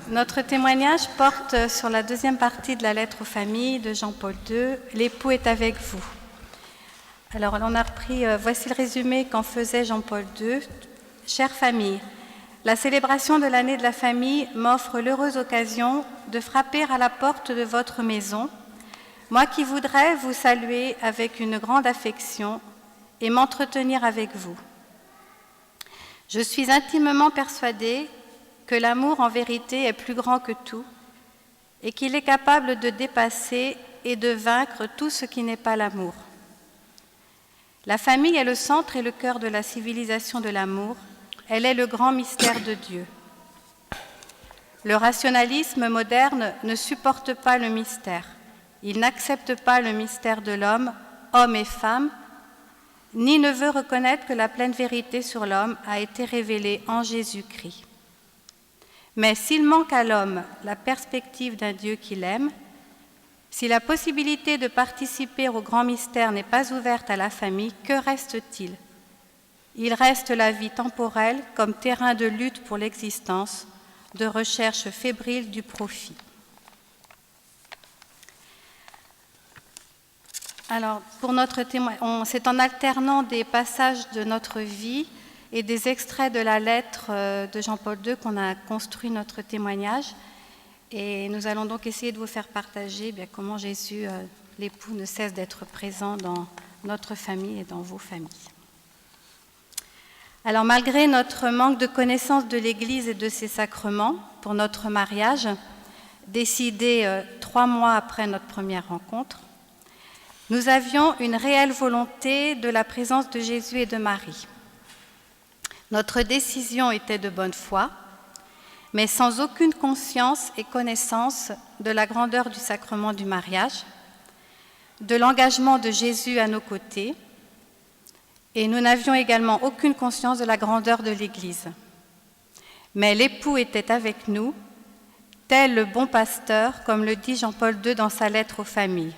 Notre témoignage porte sur la deuxième partie de la lettre aux familles de Jean-Paul II, « L'époux est avec vous ». Alors, on a repris, voici le résumé qu'en faisait Jean-Paul II. « Chère famille, la célébration de l'année de la famille m'offre l'heureuse occasion de frapper à la porte de votre maison, moi qui voudrais vous saluer avec une grande affection et m'entretenir avec vous. Je suis intimement persuadée que l'amour en vérité est plus grand que tout et qu'il est capable de dépasser et de vaincre tout ce qui n'est pas l'amour. La famille est le centre et le cœur de la civilisation de l'amour. Elle est le grand mystère de Dieu. Le rationalisme moderne ne supporte pas le mystère. Il n'accepte pas le mystère de l'homme, homme et femme, ni ne veut reconnaître que la pleine vérité sur l'homme a été révélée en Jésus-Christ. Mais s'il manque à l'homme la perspective d'un Dieu qu'il aime, si la possibilité de participer au grand mystère n'est pas ouverte à la famille, que reste-t-il? Il reste la vie temporelle comme terrain de lutte pour l'existence, de recherche fébrile du profit. Alors, pour notre témoin, c'est en alternant des passages de notre vie et des extraits de la lettre de Jean-Paul II qu'on a construit notre témoignage. Et nous allons donc essayer de vous faire partager comment Jésus, l'époux, ne cesse d'être présent dans notre famille et dans vos familles. Alors, malgré notre manque de connaissance de l'Église et de ses sacrements pour notre mariage, décidé 3 mois après notre première rencontre, nous avions une réelle volonté de la présence de Jésus et de Marie. Notre décision était de bonne foi, mais sans aucune conscience et connaissance de la grandeur du sacrement du mariage, de l'engagement de Jésus à nos côtés, et nous n'avions également aucune conscience de la grandeur de l'Église. Mais l'époux était avec nous, tel le bon pasteur, comme le dit Jean-Paul II dans sa lettre aux familles.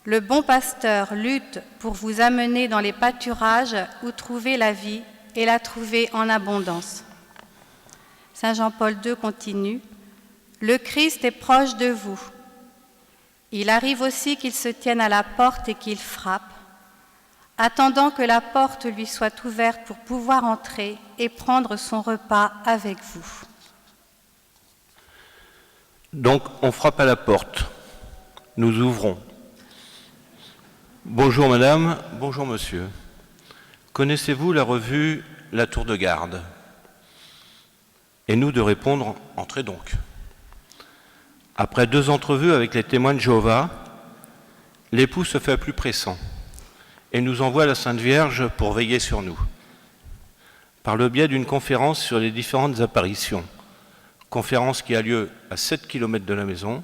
Le bon pasteur lutte pour vous amener dans les pâturages où trouver la vie et la trouver en abondance. Saint Jean-Paul II continue, « Le Christ est proche de vous. Il arrive aussi qu'il se tienne à la porte et qu'il frappe, attendant que la porte lui soit ouverte pour pouvoir entrer et prendre son repas avec vous. » Donc, on frappe à la porte. Nous ouvrons. Bonjour madame, bonjour monsieur. Connaissez-vous la revue La Tour de Garde? Et nous de répondre, entrez donc. Après 2 entrevues avec les témoins de Jéhovah, l'époux se fait plus pressant et nous envoie la Sainte Vierge pour veiller sur nous, par le biais d'une conférence sur les différentes apparitions. Conférence qui a lieu à 7 km de la maison,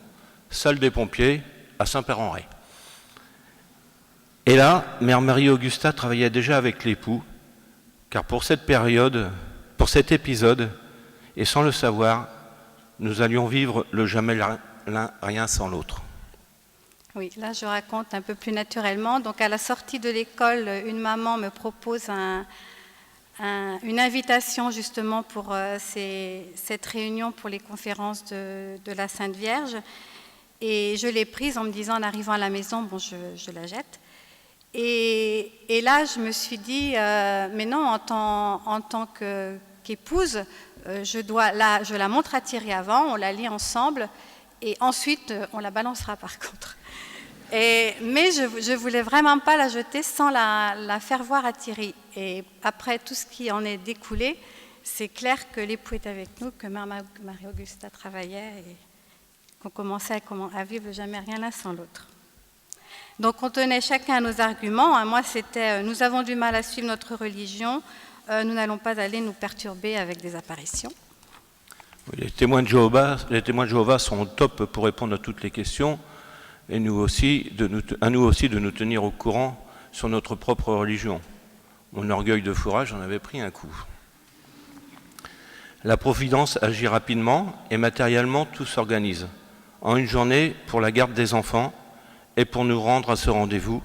salle des pompiers à Saint-Père-en-Retz. Et là, Mère Marie-Augusta travaillait déjà avec l'époux, car pour cet épisode, et sans le savoir, nous allions vivre le jamais l'un rien sans l'autre. Oui, là je raconte un peu plus naturellement. Donc à la sortie de l'école, une maman me propose une invitation justement pour cette réunion pour les conférences de la Sainte Vierge. Et je l'ai prise en me disant, en arrivant à la maison, je la jette. Et là, je me suis dit, mais non, en tant qu'épouse, je la montre à Thierry avant, on la lit ensemble, et ensuite, on la balancera par contre. Mais je ne voulais vraiment pas la jeter sans la faire voir à Thierry. Et après tout ce qui en est découlé, c'est clair que l'époux est avec nous, que Marie-Augusta travaillait et qu'on commençait à vivre jamais rien l'un sans l'autre. Donc on tenait chacun à nos arguments. Moi, c'était nous avons du mal à suivre notre religion, nous n'allons pas aller nous perturber avec des apparitions. Les témoins de Jéhovah sont au top pour répondre à toutes les questions et à nous aussi de nous tenir au courant sur notre propre religion. Mon orgueil de fourrage en avait pris un coup. La Providence agit rapidement et matériellement tout s'organise. En une journée, pour la garde des enfants, et pour nous rendre à ce rendez-vous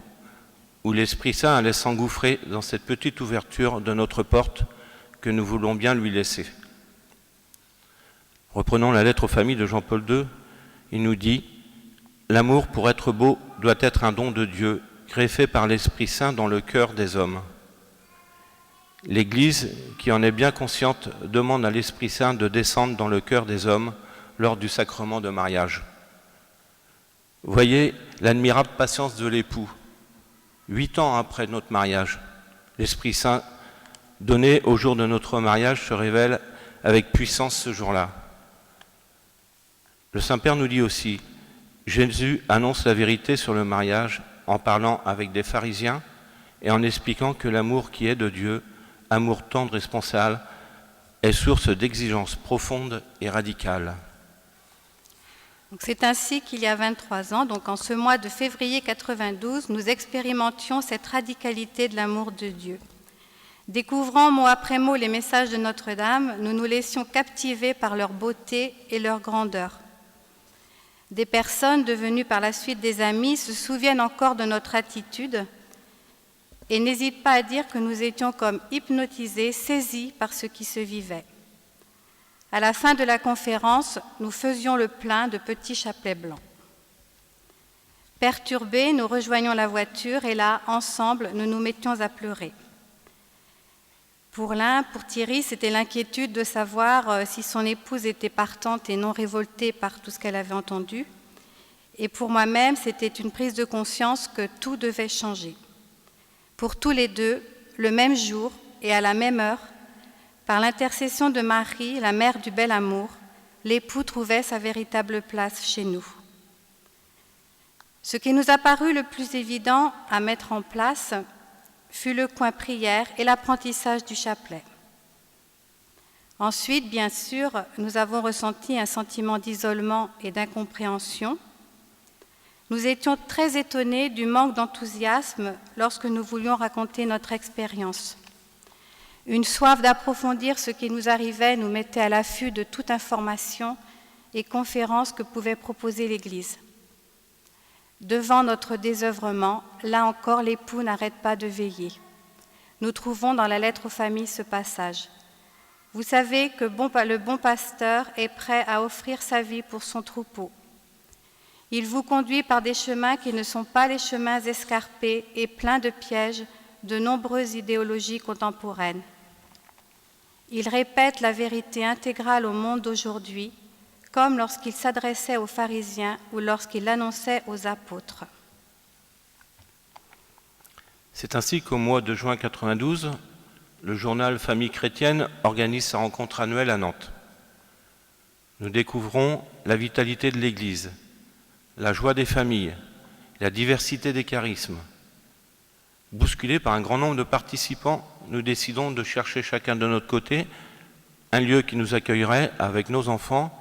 où l'Esprit Saint allait s'engouffrer dans cette petite ouverture de notre porte que nous voulons bien lui laisser. Reprenons la lettre aux familles de Jean-Paul II. Il nous dit « L'amour, pour être beau, doit être un don de Dieu, greffé par l'Esprit Saint dans le cœur des hommes. L'Église, qui en est bien consciente, demande à l'Esprit Saint de descendre dans le cœur des hommes lors du sacrement de mariage. Voyez l'admirable patience de l'époux. 8 ans après notre mariage, l'Esprit Saint donné au jour de notre mariage se révèle avec puissance ce jour-là. Le Saint-Père nous dit aussi, Jésus annonce la vérité sur le mariage en parlant avec des pharisiens et en expliquant que l'amour qui est de Dieu, amour tendre et responsable, est source d'exigences profondes et radicales. C'est ainsi qu'il y a 23 ans, donc en ce mois de février 92, nous expérimentions cette radicalité de l'amour de Dieu. Découvrant mot après mot les messages de Notre-Dame, nous nous laissions captiver par leur beauté et leur grandeur. Des personnes devenues par la suite des amis se souviennent encore de notre attitude et n'hésitent pas à dire que nous étions comme hypnotisés, saisis par ce qui se vivait. À la fin de la conférence, nous faisions le plein de petits chapelets blancs. Perturbés, nous rejoignions la voiture et là, ensemble, nous nous mettions à pleurer. Pour l'un, pour Thierry, c'était l'inquiétude de savoir si son épouse était partante et non révoltée par tout ce qu'elle avait entendu. Et pour moi-même, c'était une prise de conscience que tout devait changer. Pour tous les deux, le même jour et à la même heure, par l'intercession de Marie, la mère du bel amour, l'époux trouvait sa véritable place chez nous. Ce qui nous a paru le plus évident à mettre en place fut le coin prière et l'apprentissage du chapelet. Ensuite, bien sûr, nous avons ressenti un sentiment d'isolement et d'incompréhension. Nous étions très étonnés du manque d'enthousiasme lorsque nous voulions raconter notre expérience. Une soif d'approfondir ce qui nous arrivait nous mettait à l'affût de toute information et conférence que pouvait proposer l'Église. Devant notre désœuvrement, là encore, l'époux n'arrête pas de veiller. Nous trouvons dans la lettre aux familles ce passage. Vous savez que le bon pasteur est prêt à offrir sa vie pour son troupeau. Il vous conduit par des chemins qui ne sont pas les chemins escarpés et pleins de pièges de nombreuses idéologies contemporaines. Il répète la vérité intégrale au monde d'aujourd'hui, comme lorsqu'il s'adressait aux pharisiens ou lorsqu'il l'annonçait aux apôtres. C'est ainsi qu'au mois de juin 92, le journal Famille chrétienne organise sa rencontre annuelle à Nantes. Nous découvrons la vitalité de l'Église, la joie des familles, la diversité des charismes. Bousculés par un grand nombre de participants, nous décidons de chercher chacun de notre côté un lieu qui nous accueillerait avec nos enfants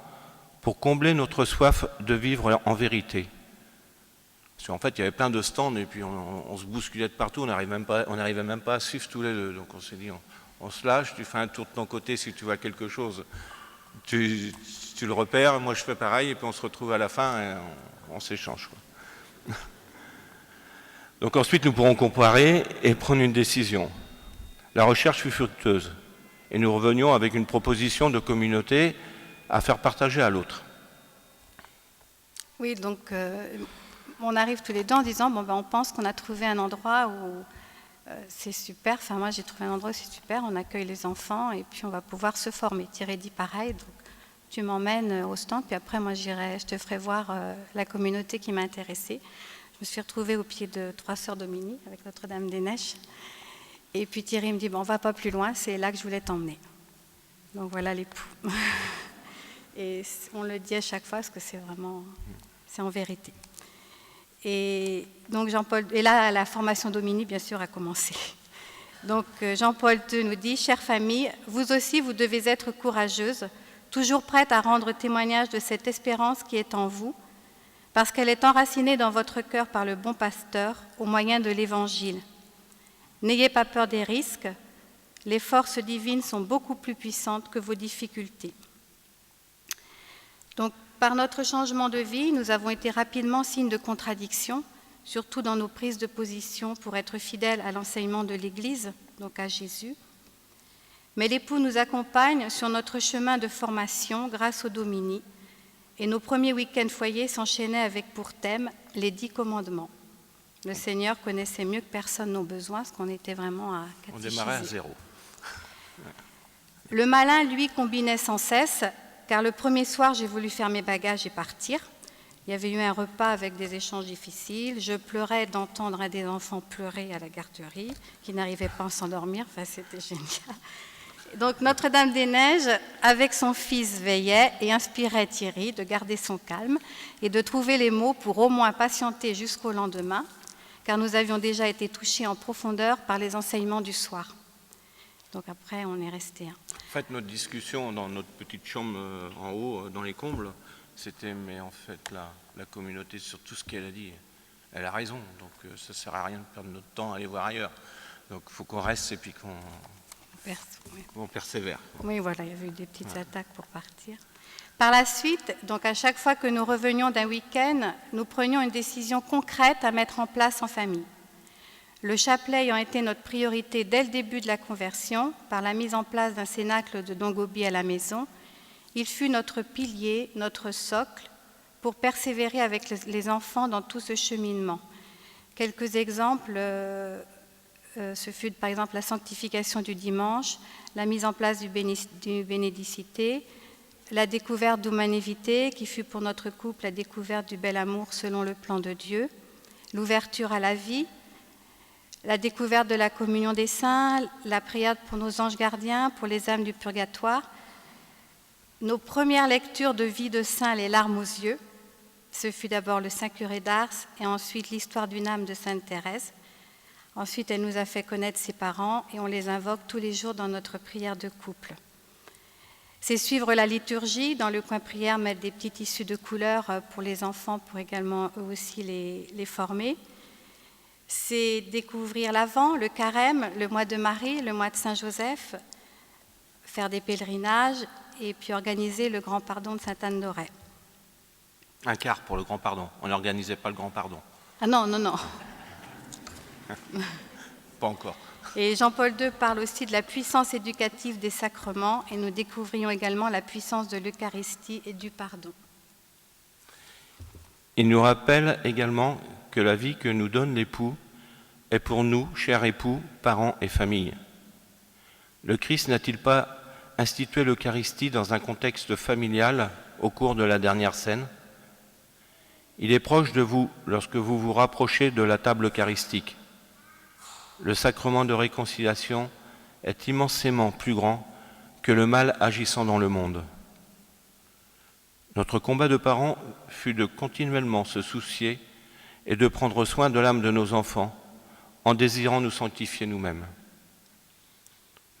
pour combler notre soif de vivre en vérité. Parce qu'en fait, il y avait plein de stands et puis on se bousculait de partout, on n'arrivait même pas à suivre tous les deux. Donc on s'est dit, on se lâche, tu fais un tour de ton côté si tu vois quelque chose, tu le repères, moi je fais pareil et puis on se retrouve à la fin et on s'échange, quoi. Donc ensuite, nous pourrons comparer et prendre une décision. La recherche fut fructueuse et nous revenions avec une proposition de communauté à faire partager à l'autre. Oui, donc on arrive tous les deux en disant on pense qu'on a trouvé un endroit où c'est super. Enfin, moi, j'ai trouvé un endroit où c'est super. On accueille les enfants et puis on va pouvoir se former. Thierry dit pareil. Donc, tu m'emmènes au stand, puis après, moi, je te ferai voir la communauté qui m'a intéressée. Je me suis retrouvée au pied de 3 sœurs Dominique avec Notre-Dame-des-Neiges. Et puis Thierry me dit on ne va pas plus loin, c'est là que je voulais t'emmener. Donc voilà l'époux. Et on le dit à chaque fois parce que c'est en vérité. Et donc et là, la formation Dominique, bien sûr, a commencé. Donc Jean-Paul II nous dit, chère famille, vous aussi, vous devez être courageuse, toujours prête à rendre témoignage de cette espérance qui est en vous, parce qu'elle est enracinée dans votre cœur par le bon pasteur au moyen de l'Évangile. N'ayez pas peur des risques, les forces divines sont beaucoup plus puissantes que vos difficultés. Donc, par notre changement de vie, nous avons été rapidement signe de contradiction, surtout dans nos prises de position pour être fidèles à l'enseignement de l'Église, donc à Jésus. Mais l'époux nous accompagne sur notre chemin de formation grâce au Domini, et nos premiers week-ends foyers s'enchaînaient avec pour thème les 10 commandements. Le Seigneur connaissait mieux que personne nos besoins, parce qu'on était vraiment à catéchiser. On démarrait à zéro. Le malin, lui, combinait sans cesse, car le premier soir, j'ai voulu faire mes bagages et partir. Il y avait eu un repas avec des échanges difficiles. Je pleurais d'entendre un des enfants pleurer à la garderie, qui n'arrivait pas à s'endormir. Enfin, c'était génial. Donc Notre-Dame-des-Neiges, avec son fils, veillait et inspirait Thierry de garder son calme et de trouver les mots pour au moins patienter jusqu'au lendemain, car nous avions déjà été touchés en profondeur par les enseignements du soir. Donc après, on est resté. En fait, notre discussion dans notre petite chambre en haut, dans les combles, c'était, mais en fait, la communauté sur tout ce qu'elle a dit, elle a raison. Donc ça ne sert à rien de perdre notre temps à aller voir ailleurs. Donc il faut qu'on reste et puis qu'on persévère. Oui, voilà, il y avait eu des petites attaques pour partir. Par la suite, donc à chaque fois que nous revenions d'un week-end, nous prenions une décision concrète à mettre en place en famille. Le chapelet ayant été notre priorité dès le début de la conversion, par la mise en place d'un cénacle de Don Gobi à la maison, il fut notre pilier, notre socle, pour persévérer avec les enfants dans tout ce cheminement. Quelques exemples, ce fut par exemple la sanctification du dimanche, la mise en place du bénédicité, la découverte d'Humanum Vitae, qui fut pour notre couple la découverte du bel amour selon le plan de Dieu, l'ouverture à la vie, la découverte de la communion des saints, la prière pour nos anges gardiens, pour les âmes du purgatoire, nos premières lectures de vie de saint, les larmes aux yeux. Ce fut d'abord le Saint Curé d'Ars et ensuite l'histoire d'une âme de Sainte Thérèse. Ensuite, elle nous a fait connaître ses parents et on les invoque tous les jours dans notre prière de couple. C'est suivre la liturgie, dans le coin prière, mettre des petits tissus de couleurs pour les enfants, pour également eux aussi les former. C'est découvrir l'Avent, le Carême, le mois de Marie, le mois de Saint-Joseph, faire des pèlerinages et puis organiser le Grand Pardon de Sainte-Anne d'Auray. Un quart pour le Grand Pardon. On n'organisait pas le Grand Pardon. Ah non. Pas encore. Et Jean-Paul II parle aussi de la puissance éducative des sacrements et nous découvrions également la puissance de l'Eucharistie et du pardon. Il nous rappelle également que la vie que nous donne l'époux est pour nous, chers époux, parents et famille. Le Christ n'a-t-il pas institué l'Eucharistie dans un contexte familial au cours de la dernière scène ? Il est proche de vous lorsque vous vous rapprochez de la table eucharistique. Le sacrement de réconciliation est immensément plus grand que le mal agissant dans le monde. Notre combat de parents fut de continuellement se soucier et de prendre soin de l'âme de nos enfants en désirant nous sanctifier nous-mêmes.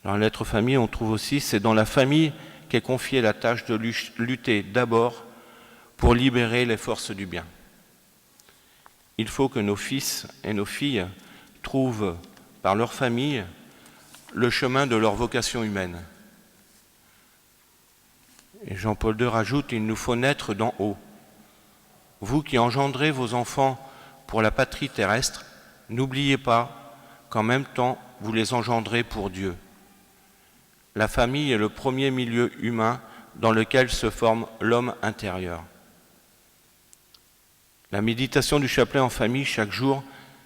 Dans la lettre famille, on trouve aussi, c'est dans la famille qu'est confiée la tâche de lutter d'abord pour libérer les forces du bien. Il faut que nos fils et nos filles trouvent par leur famille le chemin de leur vocation humaine. Et Jean-Paul II rajoute, il nous faut naître d'en haut. Vous qui engendrez vos enfants pour la patrie terrestre, n'oubliez pas qu'en même temps, vous les engendrez pour Dieu. La famille est le premier milieu humain dans lequel se forme l'homme intérieur. La méditation du chapelet en famille chaque jour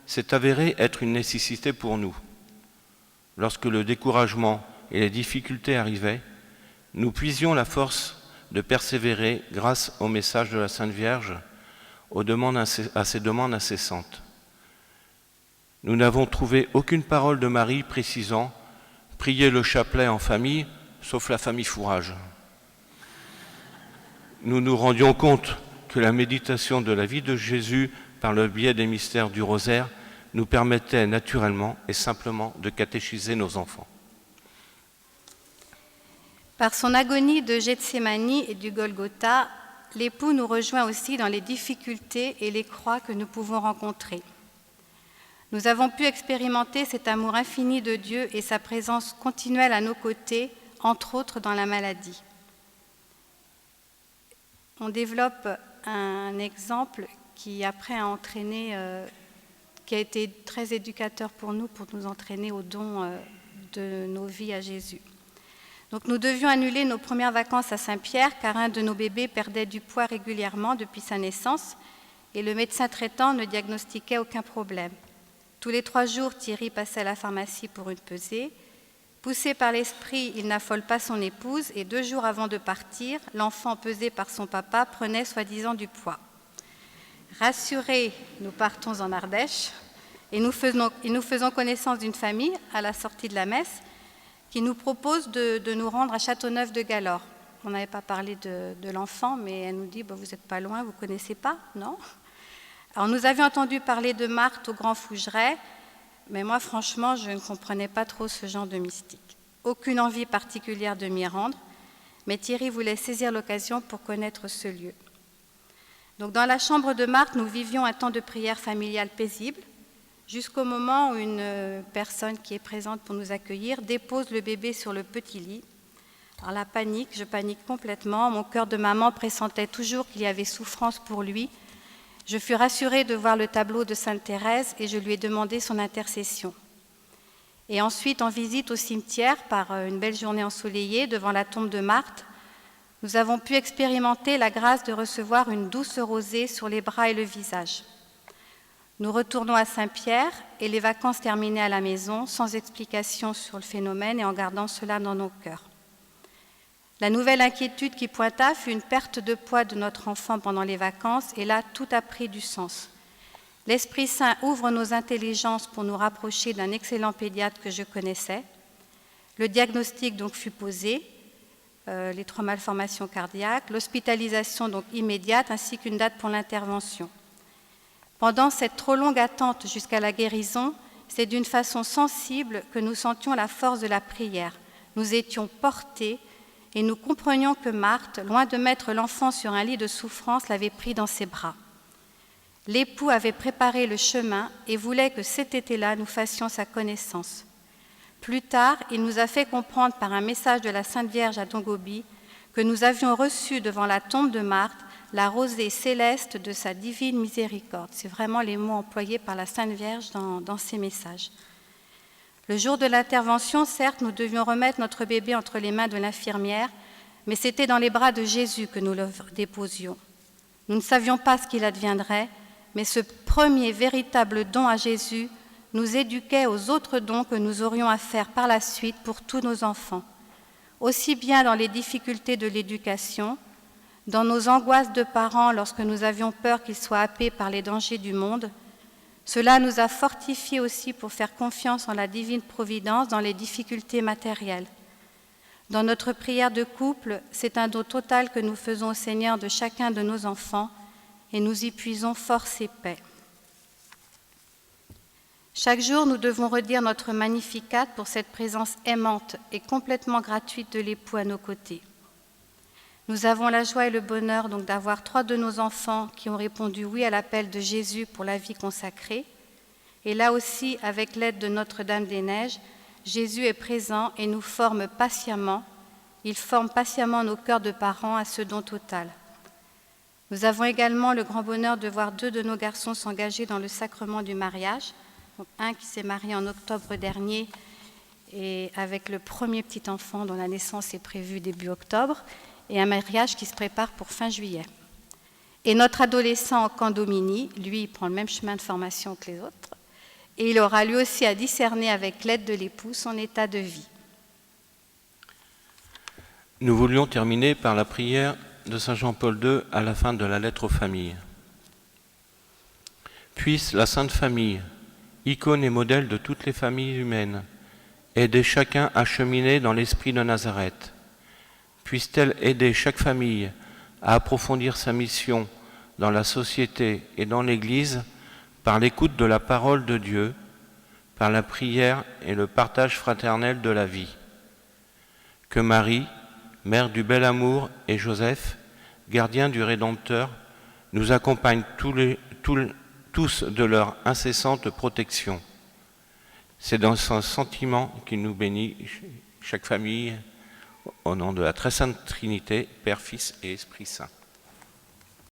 s'est avérée être une nécessité pour nous. Lorsque le découragement et les difficultés arrivaient, nous puisions la force de persévérer grâce au message de la Sainte Vierge, à ses demandes incessantes. Nous n'avons trouvé aucune parole de Marie précisant « Priez le chapelet en famille, sauf la famille fourrage ». Nous nous rendions compte que la méditation de la vie de Jésus par le biais des mystères du rosaire nous permettait naturellement et simplement de catéchiser nos enfants. Par son agonie de Gethsémani et du Golgotha, l'époux nous rejoint aussi dans les difficultés et les croix que nous pouvons rencontrer. Nous avons pu expérimenter cet amour infini de Dieu et sa présence continuelle à nos côtés, entre autres dans la maladie. On développe un exemple qui après a entraîné, qui a été très éducateur pour nous entraîner au don de nos vies à Jésus. Donc nous devions annuler nos premières vacances à Saint-Pierre car un de nos bébés perdait du poids régulièrement depuis sa naissance et le médecin traitant ne diagnostiquait aucun problème. Tous les 3 jours, Thierry passait à la pharmacie pour une pesée. Poussé par l'esprit, il n'affole pas son épouse et 2 jours avant de partir, l'enfant pesé par son papa prenait soi-disant du poids. Rassurés, nous partons en Ardèche et nous faisons connaissance d'une famille à la sortie de la messe qui nous propose de nous rendre à Châteauneuf-de-Galorre. On n'avait pas parlé de l'enfant, mais elle nous dit vous n'êtes pas loin, vous ne connaissez pas, non? Alors nous avions entendu parler de Marthe au Grand Fougeray, mais moi franchement je ne comprenais pas trop ce genre de mystique. Aucune envie particulière de m'y rendre, mais Thierry voulait saisir l'occasion pour connaître ce lieu. Donc dans la chambre de Marthe, nous vivions un temps de prière familiale paisible, jusqu'au moment où une personne qui est présente pour nous accueillir dépose le bébé sur le petit lit. Alors la panique, je panique complètement, mon cœur de maman pressentait toujours qu'il y avait souffrance pour lui. Je fus rassurée de voir le tableau de Sainte Thérèse et je lui ai demandé son intercession. Et ensuite, en visite au cimetière, par une belle journée ensoleillée, devant la tombe de Marthe, nous avons pu expérimenter la grâce de recevoir une douce rosée sur les bras et le visage. Nous retournons à Saint-Pierre et les vacances terminées à la maison, sans explication sur le phénomène et en gardant cela dans nos cœurs. La nouvelle inquiétude qui pointa fut une perte de poids de notre enfant pendant les vacances et là, tout a pris du sens. L'Esprit Saint ouvre nos intelligences pour nous rapprocher d'un excellent pédiatre que je connaissais. Le diagnostic donc fut posé, les 3 malformations cardiaques, l'hospitalisation donc immédiate ainsi qu'une date pour l'intervention. Pendant cette trop longue attente jusqu'à la guérison, c'est d'une façon sensible que nous sentions la force de la prière. Nous étions portés et nous comprenions que Marthe, loin de mettre l'enfant sur un lit de souffrance, l'avait pris dans ses bras. L'époux avait préparé le chemin et voulait que cet été-là, nous fassions sa connaissance. Plus tard, il nous a fait comprendre par un message de la Sainte Vierge à Dongobi que nous avions reçu devant la tombe de Marthe la rosée céleste de sa divine miséricorde. C'est vraiment les mots employés par la Sainte Vierge dans ces messages. Le jour de l'intervention, certes, nous devions remettre notre bébé entre les mains de l'infirmière, mais c'était dans les bras de Jésus que nous le déposions. Nous ne savions pas ce qu'il adviendrait, mais ce premier véritable don à Jésus nous éduquait aux autres dons que nous aurions à faire par la suite pour tous nos enfants, aussi bien dans les difficultés de l'éducation, dans nos angoisses de parents lorsque nous avions peur qu'ils soient happés par les dangers du monde. Cela nous a fortifiés aussi pour faire confiance en la divine providence dans les difficultés matérielles. Dans notre prière de couple, c'est un don total que nous faisons au Seigneur de chacun de nos enfants et nous y puisons force et paix. Chaque jour, nous devons redire notre Magnificat pour cette présence aimante et complètement gratuite de l'époux à nos côtés. Nous avons la joie et le bonheur donc d'avoir 3 de nos enfants qui ont répondu oui à l'appel de Jésus pour la vie consacrée. Et là aussi, avec l'aide de Notre-Dame-des-Neiges, Jésus est présent et nous forme patiemment. Il forme patiemment nos cœurs de parents à ce don total. Nous avons également le grand bonheur de voir 2 de nos garçons s'engager dans le sacrement du mariage. Donc, un qui s'est marié en octobre dernier et avec le premier petit enfant dont la naissance est prévue début octobre, et un mariage qui se prépare pour fin juillet. Et notre adolescent en Candomini, lui, il prend le même chemin de formation que les autres, et il aura lui aussi à discerner avec l'aide de l'époux son état de vie. Nous voulions terminer par la prière de Saint Jean-Paul II à la fin de la lettre aux familles. Puisse la Sainte Famille, icône et modèle de toutes les familles humaines, aider chacun à cheminer dans l'esprit de Nazareth. Puisse-t-elle aider chaque famille à approfondir sa mission dans la société et dans l'Église par l'écoute de la parole de Dieu, par la prière et le partage fraternel de la vie. Que Marie, mère du bel amour, et Joseph, gardien du Rédempteur, nous accompagnent tous de leur incessante protection. C'est dans ce sentiment qu'il nous bénit, chaque famille, au nom de la très sainte Trinité, Père, Fils et Esprit Saint.